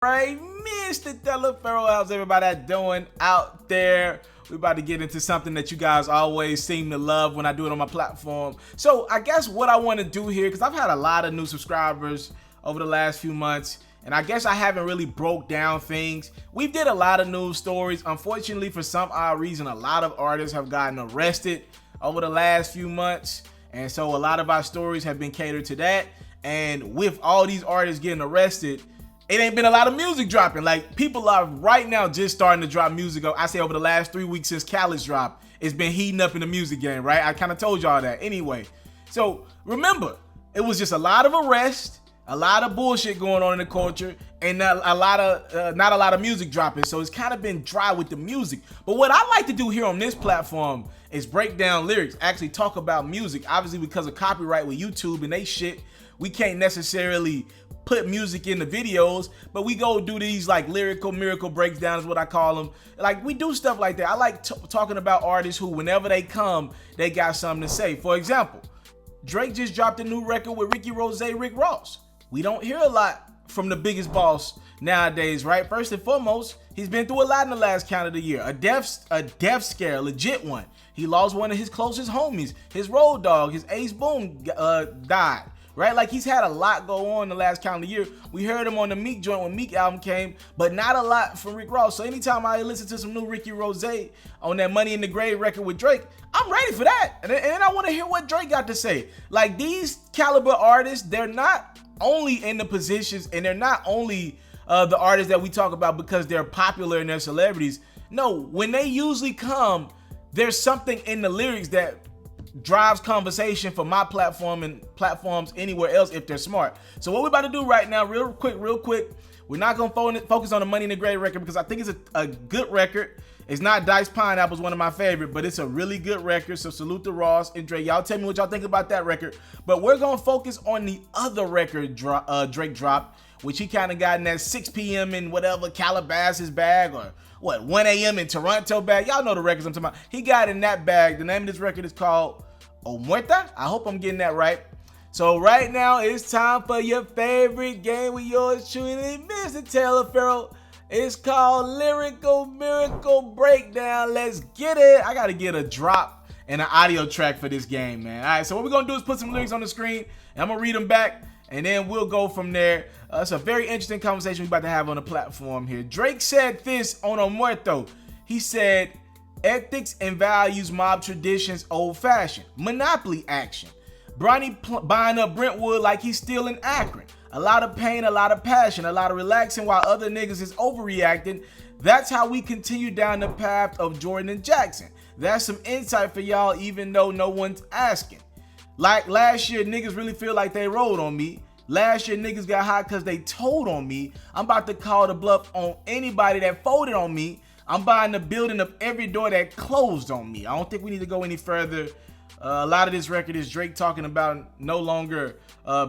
Right, Mr. TALIAFERRO, how's everybody doing out there? We're about to get into something that you guys always seem to love when I do it on my platform. So I guess what I want to do here, because I've had a lot of new subscribers over the last few months, and I guess I haven't really broke down things. We did a lot of news stories. Unfortunately, for some odd reason, a lot of artists have gotten arrested over the last few months, and so a lot of our stories have been catered to that. And with all these artists getting arrested, it ain't been a lot of music dropping. Like, people are right now just starting to drop music. I say over the last 3 weeks since Khaled's dropped, it's been heating up in the music game, right? I kind of told y'all that. Anyway, so remember, it was just a lot of arrests, a lot of bullshit going on in the culture, and not a lot of music dropping. So it's kind of been dry with the music. But what I like to do here on this platform is break down lyrics, actually talk about music. Obviously, because of copyright with YouTube and they shit, we can't necessarily put music in the videos, but we go do these like lyrical miracle breakdowns, what I call them. Like, we do stuff like that. I like talking about artists who, whenever they come, they got something to say. For example, Drake just dropped a new record with Ricky Rose, Rick Ross. We don't hear a lot from the biggest boss nowadays, right? First and foremost, he's been through a lot in the last count of the year. A death scare, a legit one. He lost one of his closest homies. His road dog, his ace boom, died. Right? Like, he's had a lot go on the last calendar year. We heard him on the Meek joint when Meek album came, but not a lot from Rick Ross. So anytime I listen to some new Ricky Rose on that Money in the Grave record with Drake, I'm ready for that. And then I want to hear what Drake got to say. Like, these caliber artists, they're not only in the positions, and they're not only the artists that we talk about because they're popular and they're celebrities. No, when they usually come, there's something in the lyrics that drives conversation for my platform and platforms anywhere else if they're smart. So what we're about to do right now, real quick, we're not gonna focus on the Money in the Grave record because I think it's a good record. It's not Dice Pineapple's one of my favorite, but it's a really good record. So salute to Ross and Drake. Y'all tell me what y'all think about that record. But we're gonna focus on the other record Drake dropped, which he kind of got in that 6 p.m. in whatever Calabasas bag, or what, 1 a.m. in Toronto bag. Y'all know the records I'm talking about. He got in that bag. The name of this record is called O Muerta. I hope I'm getting that right. So right now it's time for your favorite game with yours truly, Mr. TALIAFERRO. It's called Lyrical Miracle Breakdown. Let's get it. I gotta get a drop and an audio track for this game, man. All right, so what we're gonna do is put some lyrics on the screen, and I'm gonna read them back, and then we'll go from there. It's a very interesting conversation we're about to have on the platform here. Drake said this on O Muerto. He said, ethics and values, mob traditions, old-fashioned. Monopoly action. Bronny buying up Brentwood like he's stealing Akron. A lot of pain, a lot of passion, a lot of relaxing while other niggas is overreacting. That's how we continue down the path of Jordan and Jackson. That's some insight for y'all, even though no one's asking. Like last year, niggas really feel like they rolled on me. Last year, niggas got hot because they told on me. I'm about to call the bluff on anybody that folded on me. I'm buying the building of every door that closed on me. I don't think we need to go any further. A lot of this record is Drake talking about no longer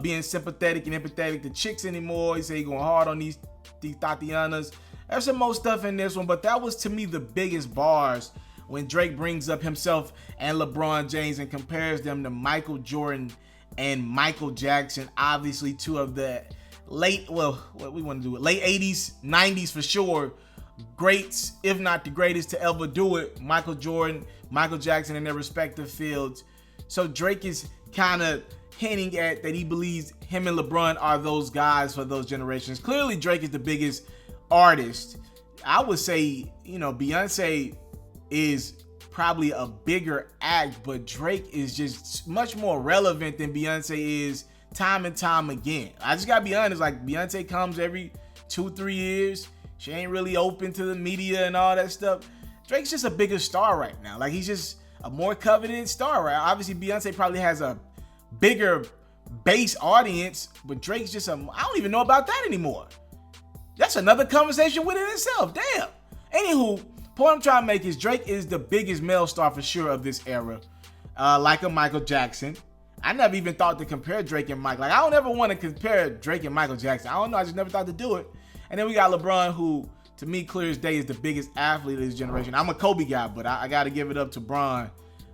being sympathetic and empathetic to chicks anymore. He said he going hard on these Tatianas. There's some more stuff in this one, but that was, to me, the biggest bars when Drake brings up himself and LeBron James and compares them to Michael Jordan and Michael Jackson. Obviously, two of the late 80s, 90s for sure, greats, if not the greatest to ever do it. Michael Jordan, Michael Jackson in their respective fields. So Drake is kind of hinting at that he believes him and LeBron are those guys for those generations. Clearly, Drake is the biggest artist. I would say, Beyonce is probably a bigger act, but Drake is just much more relevant than Beyonce is time and time again. I just gotta be honest, like, Beyonce comes every 2-3 years. She ain't really open to the media and all that stuff. Drake's just a bigger star right now. Like, he's just a more coveted star, right? Obviously, Beyonce probably has a bigger base audience, but Drake's just I don't even know about that anymore. That's another conversation within itself. Damn. Anywho, point I'm trying to make is Drake is the biggest male star for sure of this era. Like a Michael Jackson. I never even thought to compare Drake and Mike. Like, I don't ever want to compare Drake and Michael Jackson. I don't know. I just never thought to do it. And then we got LeBron, who, to me, clear as day, is the biggest athlete of this generation. I'm a Kobe guy, but I got to give it up to Bron,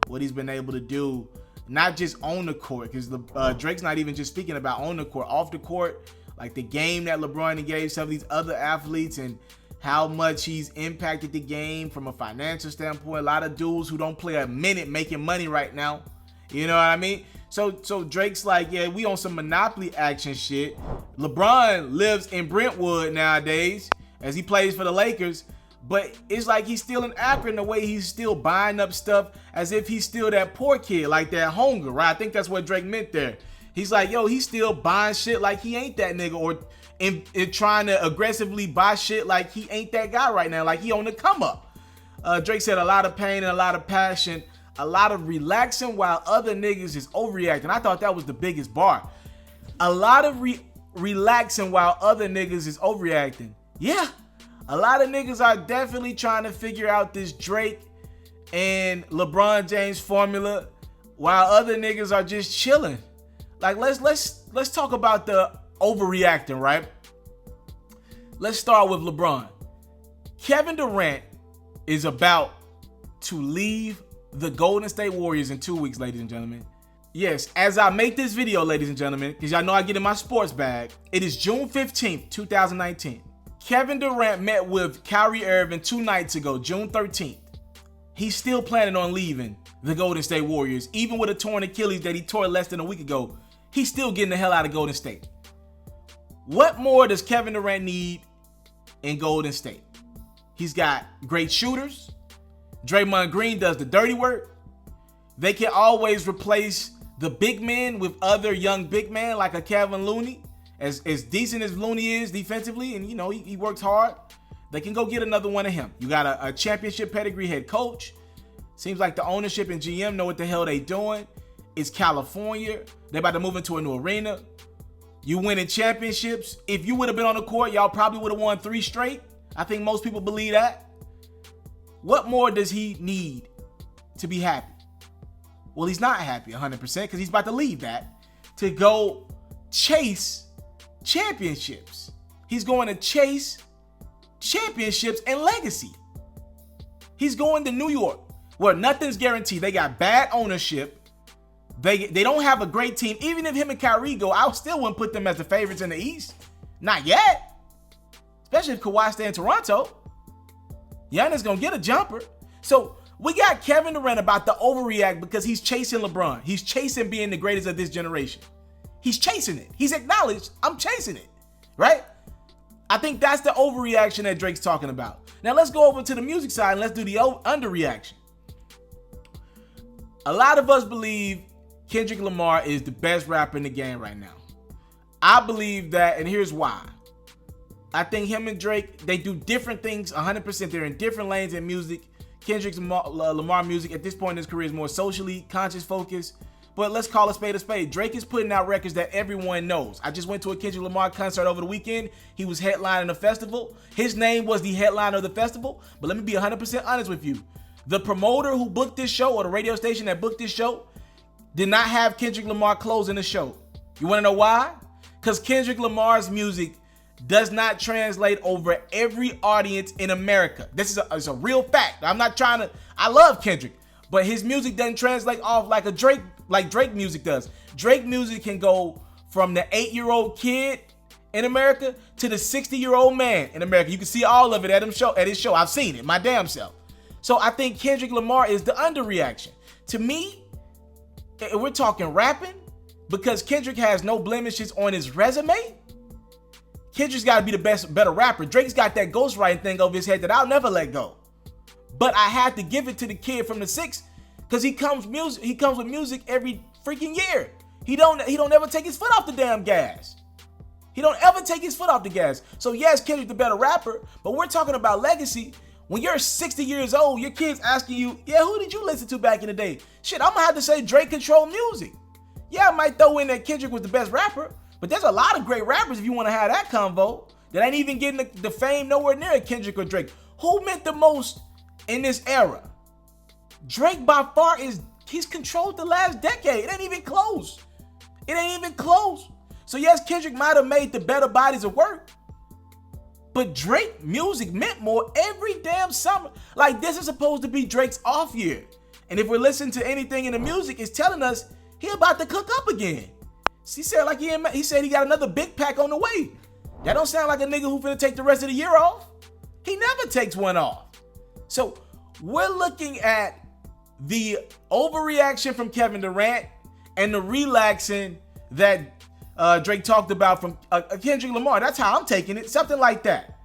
what he's been able to do, not just on the court, because Drake's not even just speaking about on the court, off the court, like the game that LeBron gave some of these other athletes and how much he's impacted the game from a financial standpoint. A lot of dudes who don't play a minute making money right now. You know what I mean? So Drake's like, yeah, we on some Monopoly action shit. LeBron lives in Brentwood nowadays as he plays for the Lakers, but it's like he's still in Akron the way he's still buying up stuff as if he's still that poor kid, like that hunger, right? I think that's what Drake meant there. He's like, yo, he's still buying shit like he ain't that nigga, or in trying to aggressively buy shit like he ain't that guy right now, like he on the come up. Drake said a lot of pain and a lot of passion, a lot of relaxing while other niggas is overreacting. I thought that was the biggest bar. A lot of relaxing while other niggas is overreacting. Yeah, a lot of niggas are definitely trying to figure out this Drake and LeBron James formula while other niggas are just chilling. Like let's talk about the overreacting, right? Let's start with LeBron. Kevin Durant is about to leave the Golden State Warriors in 2 weeks, ladies and gentlemen. Yes, as I make this video, ladies and gentlemen, because y'all know I get in my sports bag, it is June 15th, 2019. Kevin Durant met with Kyrie Irving 2 nights ago, June 13th. He's still planning on leaving the Golden State Warriors, even with a torn Achilles that he tore less than a week ago. He's still getting the hell out of Golden State. What more does Kevin Durant need in Golden State? He's got great shooters. Draymond Green does the dirty work. They can always replace the big men with other young big men like a Kevin Looney. As decent as Looney is defensively, and you know, he works hard, they can go get another one of him. You got a championship pedigree head coach. Seems like the ownership and GM know what the hell they doing. It's California. They about to move into a new arena. You winning championships. If you would have been on the court, y'all probably would have won 3 straight. I think most people believe that. What more does he need to be happy? Well, he's not happy 100% because he's about to leave that to go chase championships. He's going to chase championships and legacy. He's going to New York where nothing's guaranteed. They got bad ownership. They don't have a great team. Even if him and Kyrie go, I still wouldn't put them as the favorites in the East. Not yet. Especially if Kawhi stay in Toronto. Giannis gonna get a jumper. So we got Kevin Durant about to overreact because he's chasing LeBron. He's chasing being the greatest of this generation. He's chasing it. He's acknowledged, I'm chasing it, right? I think that's the overreaction that Drake's talking about. Now let's go over to the music side and let's do the underreaction. A lot of us believe Kendrick Lamar is the best rapper in the game right now. I believe that, and here's why. I think him and Drake, they do different things 100%. They're in different lanes in music. Kendrick's Lamar music at this point in his career is more socially conscious focused. But let's call a spade a spade. Drake is putting out records that everyone knows. I just went to a Kendrick Lamar concert over the weekend. He was headlining the festival. His name was the headliner of the festival. But let me be 100% honest with you. The promoter who booked this show, or the radio station that booked this show, did not have Kendrick Lamar closing the show. You want to know why? Because Kendrick Lamar's music does not translate over every audience in America. This is a real fact. I'm not trying to, I love Kendrick, but his music doesn't translate off like Drake music does. Drake music can go from the 8-year-old kid in America to the 60-year-old man in America. You can see all of it at his show. I've seen it, my damn self. So I think Kendrick Lamar is the underreaction. To me, if we're talking rapping, because Kendrick has no blemishes on his resume, Kendrick's got to be the better rapper. Drake's got that ghostwriting thing over his head that I'll never let go. But I had to give it to the kid from the 6 because he comes with music every freaking year. He don't ever take his foot off the damn gas. He don't ever take his foot off the gas. So yes, Kendrick's the better rapper, but we're talking about legacy. When you're 60 years old, your kid's asking you, yeah, who did you listen to back in the day? Shit, I'm gonna have to say Drake controlled music. Yeah, I might throw in that Kendrick was the best rapper, but there's a lot of great rappers if you want to have that convo that ain't even getting the fame nowhere near Kendrick or Drake. Who meant the most in this era? Drake by far he's controlled the last decade. It ain't even close. It ain't even close. So yes, Kendrick might have made the better bodies of work, but Drake music meant more every damn summer. Like, this is supposed to be Drake's off year. And if we're listening to anything in the music, it's telling us he about to cook up again. He said like he said he got another big pack on the way. That don't sound like a nigga who finna take the rest of the year off. He never takes one off. So we're looking at the overreaction from Kevin Durant and the relaxing that Drake talked about from Kendrick Lamar. That's how I'm taking it. Something like that.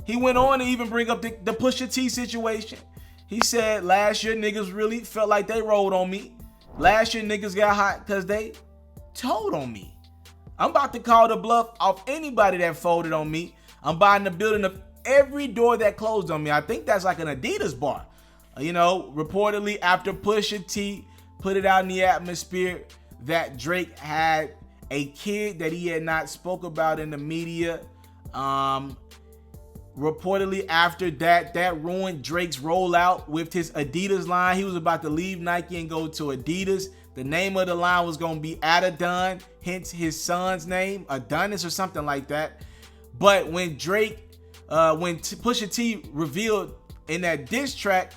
He went on to even bring up the Pusha T situation. He said last year niggas really felt like they rolled on me. Last year niggas got hot because they told on me. I'm about to call the bluff off anybody that folded on me. I'm buying the building of every door that closed on me. I think that's like an Adidas bar. You know, reportedly after Pusha T put it out in the atmosphere that Drake had a kid that he had not spoke about in the media. Reportedly after that ruined Drake's rollout with his Adidas line. He was about to leave Nike and go to Adidas. The name of the line was going to be Adidon, hence his son's name, Adonis or something like that. But when Pusha T revealed in that diss track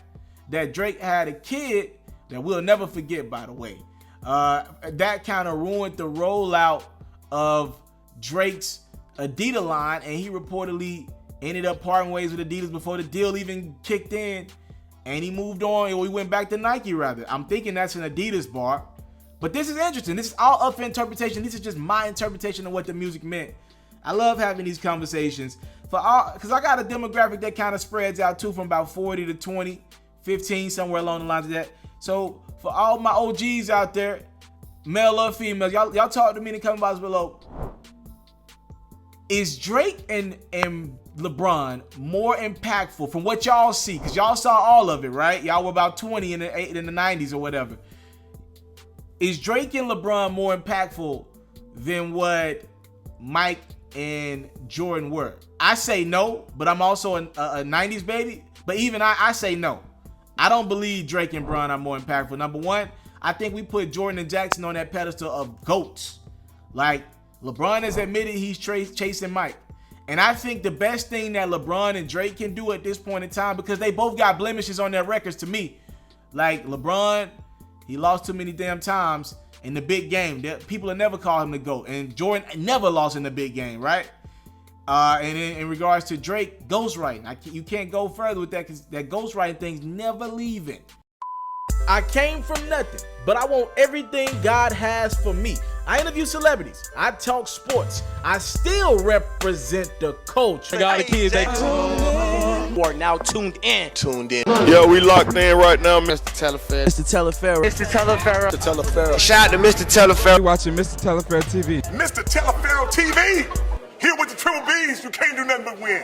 that Drake had a kid, that we'll never forget, by the way, that kind of ruined the rollout of Drake's Adidas line, and he reportedly ended up parting ways with Adidas before the deal even kicked in, and he moved on, or he went back to Nike rather. I'm thinking that's an Adidas bar, but this is interesting. This is all up for interpretation. This is just my interpretation of what the music meant. I love having these conversations because I got a demographic that kind of spreads out too, from about 40 to 20, 15, somewhere along the lines of that. So for all my OGs out there, male or female, y'all talk to me in the comment box below. Is Drake and LeBron more impactful from what y'all see? Because y'all saw all of it, right? Y'all were about 20 in the 90s or whatever. Is Drake and LeBron more impactful than what Mike and Jordan were? I say no, but I'm also a 90s baby. But even I say no. I don't believe Drake and LeBron are more impactful. Number one, I think we put Jordan and Jackson on that pedestal of GOATs. Like, LeBron has admitted he's chasing Mike. And I think the best thing that LeBron and Drake can do at this point in time, because they both got blemishes on their records to me. Like LeBron, he lost too many damn times in the big game. People will never call him the GOAT. And Jordan never lost in the big game, right? And in regards to Drake, ghostwriting. You can't go further with that because that ghostwriting thing's never leaving. I came from nothing, but I want everything God has for me. I interview celebrities. I talk sports. I still represent the culture. I got the kids. They are now tuned in. Yo, we locked in right now, Mr. TALIAFERRO. Mr. TALIAFERRO. Shout out to Mr. TALIAFERRO. You're watching Mr. TALIAFERRO TV. Mr. TALIAFERRO TV. Here with the triple B's, you can't do nothing but win.